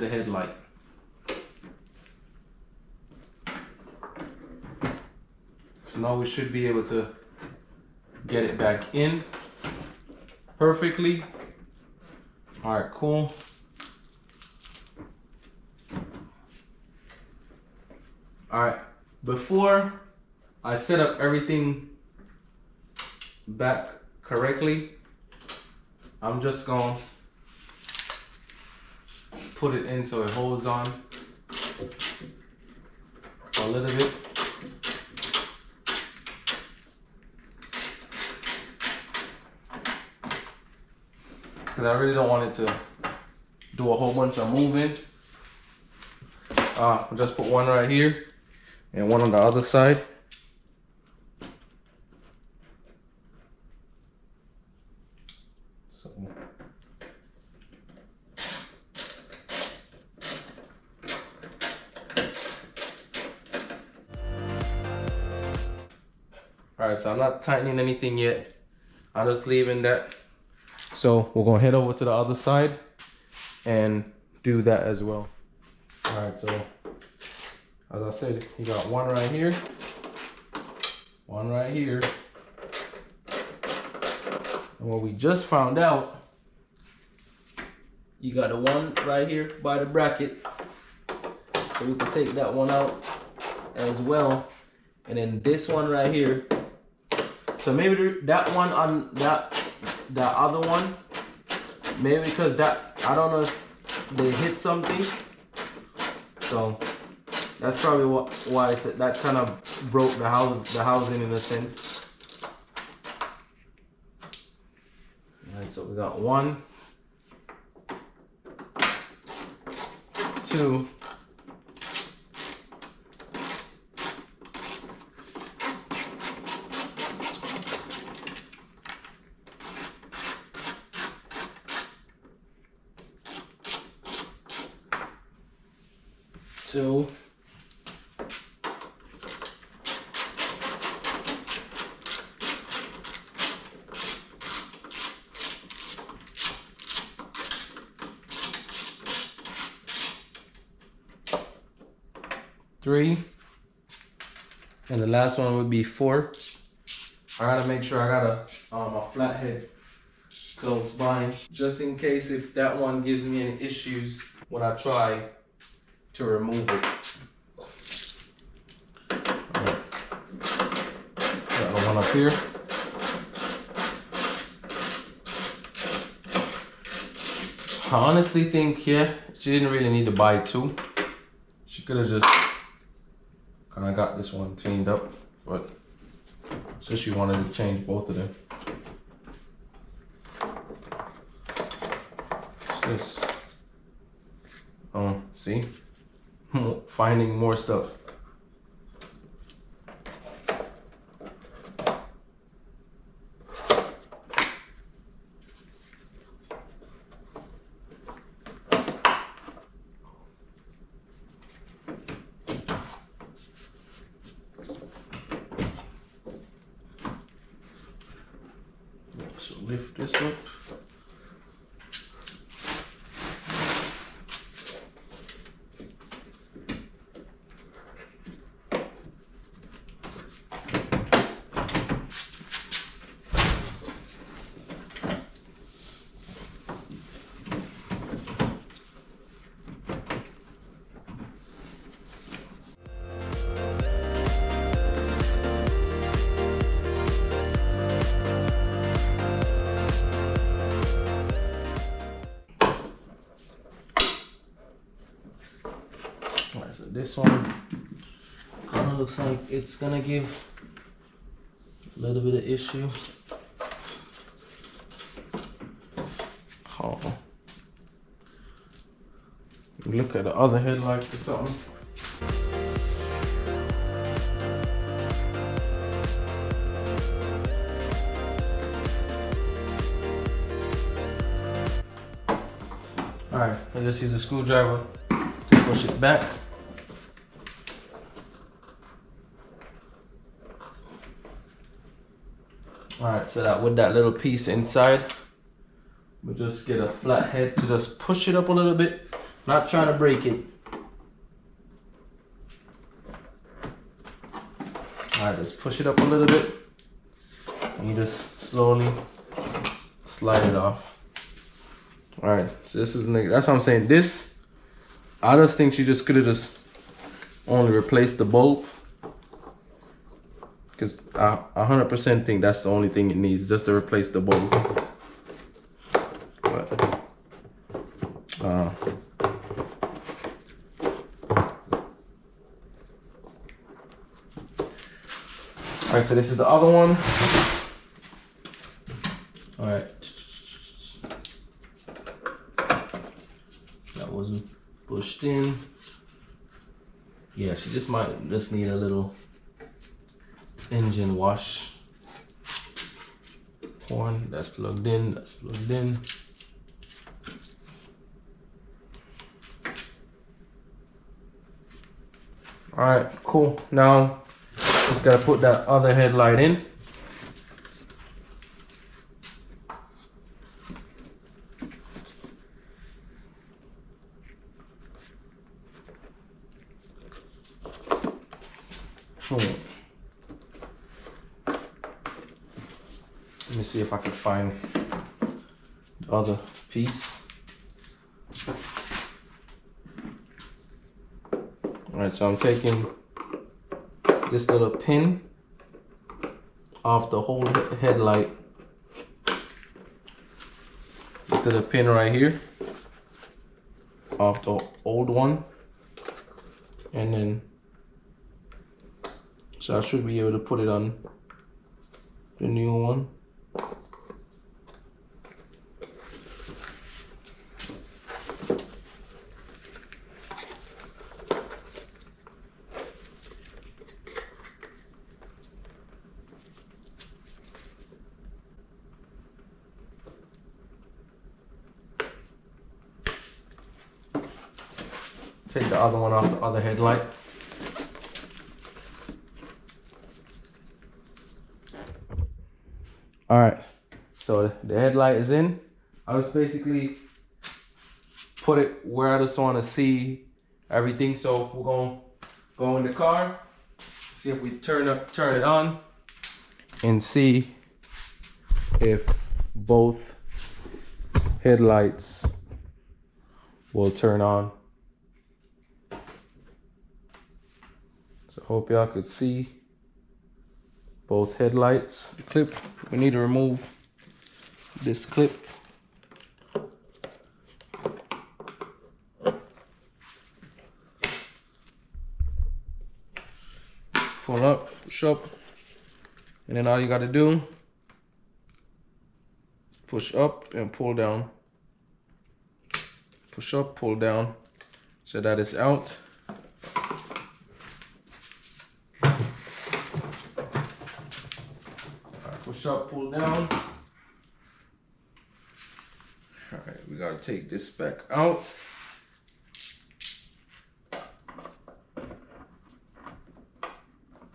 the headlight. So now we should be able to get it back in perfectly. All right, cool. All right, before I set up everything back correctly, I'm just gonna put it in so it holds on a little bit. Because I really don't want it to do a whole bunch of moving. I'll just put one right here and one on the other side. So. Alright, so I'm not tightening anything yet. I'm just leaving that. So we're gonna head over to the other side and do that as well. Alright, so as I said, you got one right here, one right here. And what we just found out, you got the one right here by the bracket. So we can take that one out as well. And then this one right here. So maybe that one on that other one, maybe because that, I don't know if they hit something. So that's probably why that kind of broke the housing in a sense. Alright, so we got 1, 2, 2, 3, and the last one would be 4. I gotta make sure I got a flathead close by, just in case if that one gives me any issues when I try to remove it. Right. Got the one up here. I honestly think, yeah, she didn't really need to buy 2. She could have just kind of got this one cleaned up, but so she wanted to change both of them. What's this? Oh, see? Finding more stuff. So lift this up. Alright, so this one kind of looks like it's gonna give a little bit of issue. Oh. Look at the other headlight or something. Alright, I just use a screwdriver to push it back. Alright, so that with that little piece inside, we'll just get a flat head to just push it up a little bit. Not trying to break it. Alright, let's push it up a little bit. And you just slowly slide it off. Alright, so this is that's what I'm saying. This, I just think she just could have just only replaced the bulb. Because I 100% think that's the only thing it needs, just to replace the bulb. But, alright, so this is the other one. Alright. That wasn't pushed in. Yeah, she just might just need a little engine wash. Horn, that's plugged in, that's plugged in. Alright, cool. Now, just gotta put that other headlight in. Let me see if I can find the other piece. Alright, so I'm taking this little pin off the whole headlight. This little pin right here off the old one. And then, so I should be able to put it on the new one. Take the other one off the other headlight. Alright, so the headlight is in. I just basically put it where I just want to see everything. So we're going to go in the car, see if we turn it on, and see if both headlights will turn on. So hope y'all could see both headlights. The clip, we need to remove this clip. Pull up, push up, and then all you got to do, push up and pull down. Push up, pull down, so that is out. Push up, pull down. All right, we gotta take this back out.